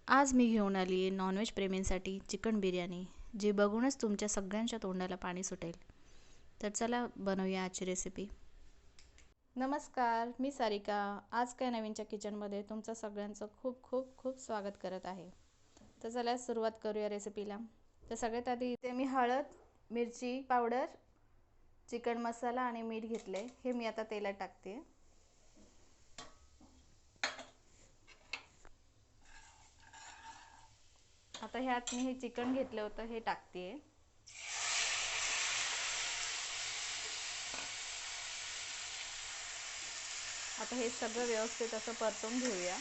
आज मी घेऊन आली आहे नॉनव्हेज प्रेमींसाठी चिकन बिर्याणी, जी बघूनच तुमच्या सगळ्यांच्या तोंडाला पाणी सुटेल. तर चला बनवूया आजची रेसिपी. नमस्कार, मी सारिका. आज काय नवीनच्या किचनमध्ये तुमचं सगळ्यांचं खूप खूप खूप स्वागत करत आहे. तर चला सुरुवात करूया रेसिपीला. तर सगळ्यात आधी इथे मी हळद, मिरची पावडर, चिकन मसाला आणि मीठ घेतले. हे मी आता तेलात टाकते. आता ह्यात मी हे चिकन घेतलं होतं हे टाकते. आता हे सगळं व्यवस्थित असं परतून घेऊया.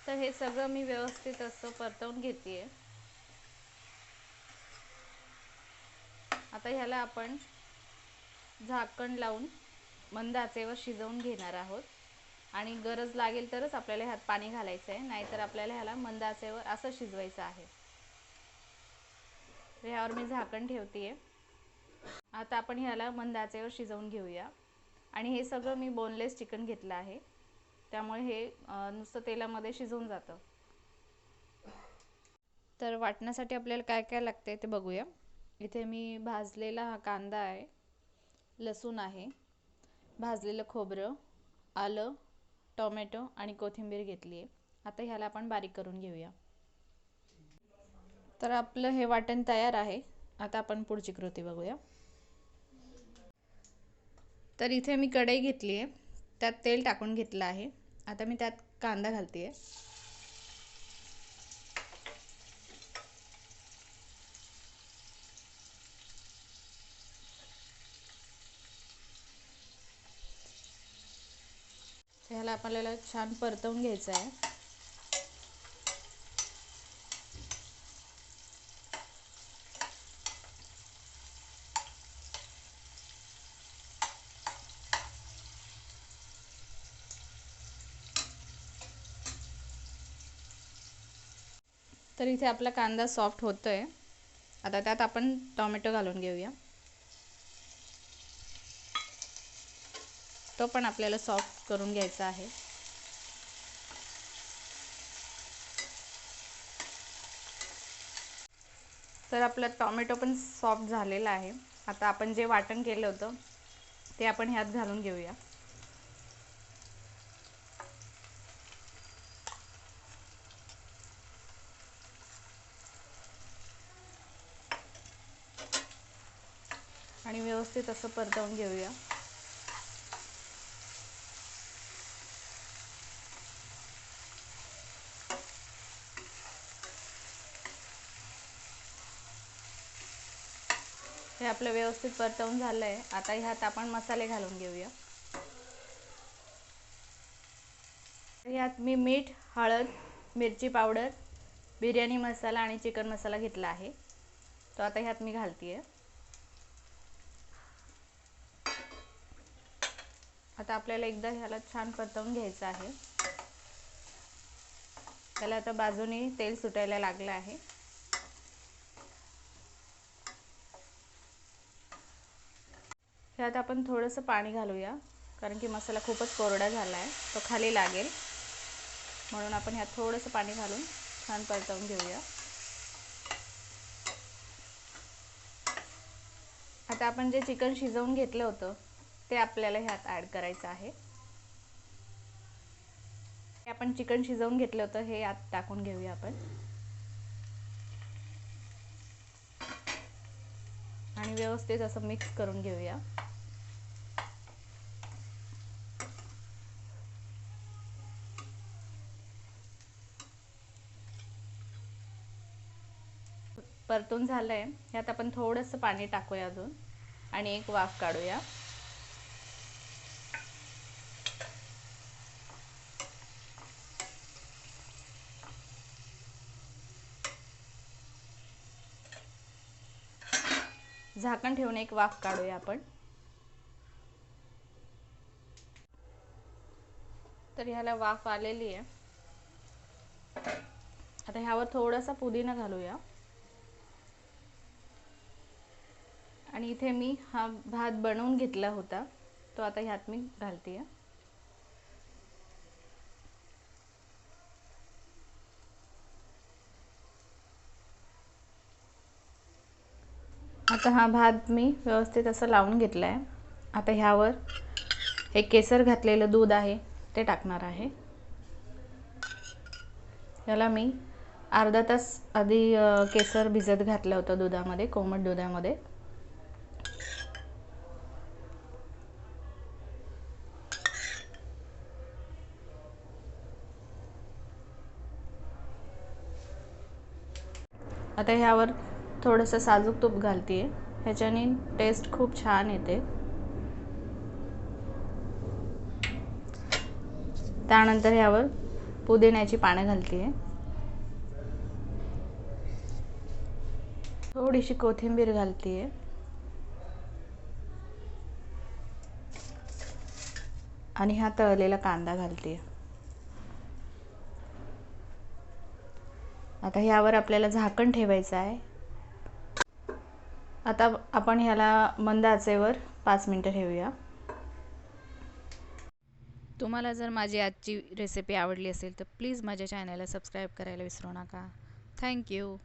तर हे सगळं मी व्यवस्थित असं परतवून घेते. आता ह्याला आपण झाकण लावून मंद आचेवर शिजवून घेणार आहोत. आणि गरज लागेल तरच आपल्याला ह्यात पाणी घालायचं आहे, नाहीतर आपल्याला ह्याला मंद आचेवर असं शिजवायचं आहे. ह्यावर मी झाकण ठेवते. आता आपण ह्याला मंद आचेवर शिजवून घेऊया. आणि हे सगळं मी बोनलेस चिकन घेतलं आहे, त्यामुळे हे नुसतं तेलामध्ये शिजवून जातं. तर वाटण्यासाठी आपल्याला काय काय लागते ते बघूया. इथे मी भाजलेला हा कांदा आहे, लसूण आहे, भाजलेलं खोबरं, आलं, टोमॅटो आणि कोथिंबीर घेतली आहे. आता ह्याला आपण बारीक करून घेऊया. तर आपलं हे वाटण तयार आहे. आता आपण पुढची कृती बघूया. तर इथे मी कढई घेतली आहे, त्यात तेल टाकून घेतलं आहे. आता मी त्यात कांदा घालते आहे. ह्याला आपल्याला छान परतवून घ्यायचं आहे. तर इथे आपला कांदा सॉफ्ट होतोय. आता त्यात आपण टोमॅटो घालून घेऊया. तो पण आपल्याला सॉफ्ट करून घ्यायचा आहे. तर आपला टोमॅटो पण सॉफ्ट झालेला आहे. आता आपण जे वाटण केलं होतं ते आपण ह्यात घालून घेऊया. आणि व्यवस्थित असं परतवून घेऊया. हे आपलं व्यवस्थित परतवून झालं आहे. आता ह्यात आपण मसाले घालून घेऊया. ह्यात मी मीठ, हळद, मिरची पावडर, बिर्याणी मसाला आणि चिकन मसाला घेतला आहे. तो आता ह्यात मी घालते आहे. आता आपल्याला एकदा ह्याला छान परतवून घ्यायचं आहे. त्याला आता बाजूने तेल सुटायला लागलं आहे. ह्यात आपण थोडंसं पाणी घालूया, कारण की मसाला खूपच कोरडा झाला आहे, तो खाली लागेल. म्हणून आपण ह्यात थोडंसं पाणी घालून छान परतवून घेऊया. आता आपण जे चिकन शिजवून घेतलं होतं ते आपल्याला ह्यात ॲड करायचं आहे. आपण चिकन शिजवून घेतलं होतं हे यात टाकून घेऊया आपण. आणि व्यवस्थित असं मिक्स करून घेऊया. परतून झालंय. ह्यात आपण थोडंसं पाणी टाकूया अजून आणि एक वाफ काढूया. झाकण ठेवून एक वाफ काढूया आपण. तर ह्याला वाफ आलेली आहे. आता ह्यावर थोडासा पुदिना घालूया. आणि इथे मी हा भात बनवून घेतला होता, तो आता ह्यात मी घालते आहे. आता हा भात मी व्यवस्थित असं लावून घेतला आहे. आता ह्यावर हे केसर घातलेलं दूध आहे ते टाकणार आहे. याला मी अर्धा तास आधी केसर भिजत घातलं होतं दुधामध्ये, कोमट दुधामध्ये. आता ह्यावर थोडंसं साजूक तूप घालते आहे. ह्याच्याने टेस्ट खूप छान येते. त्यानंतर ह्यावर पुदिन्याची पानं घालते आहे. थोडीशी कोथिंबीर घालते आहे. आणि हा तळलेला कांदा घालते आहे. आता ह्यावर आपल्याला झाकण ठेवायचं आहे. आता आपण ह्याला मंद आचेवर 5 मिनिटं ठेवूया. तुम्हाला जर माझी आजची रेसिपी आवडली असेल तर प्लीज माझ्या चॅनलला सबस्क्राईब करायला विसरू नका. थँक्यू.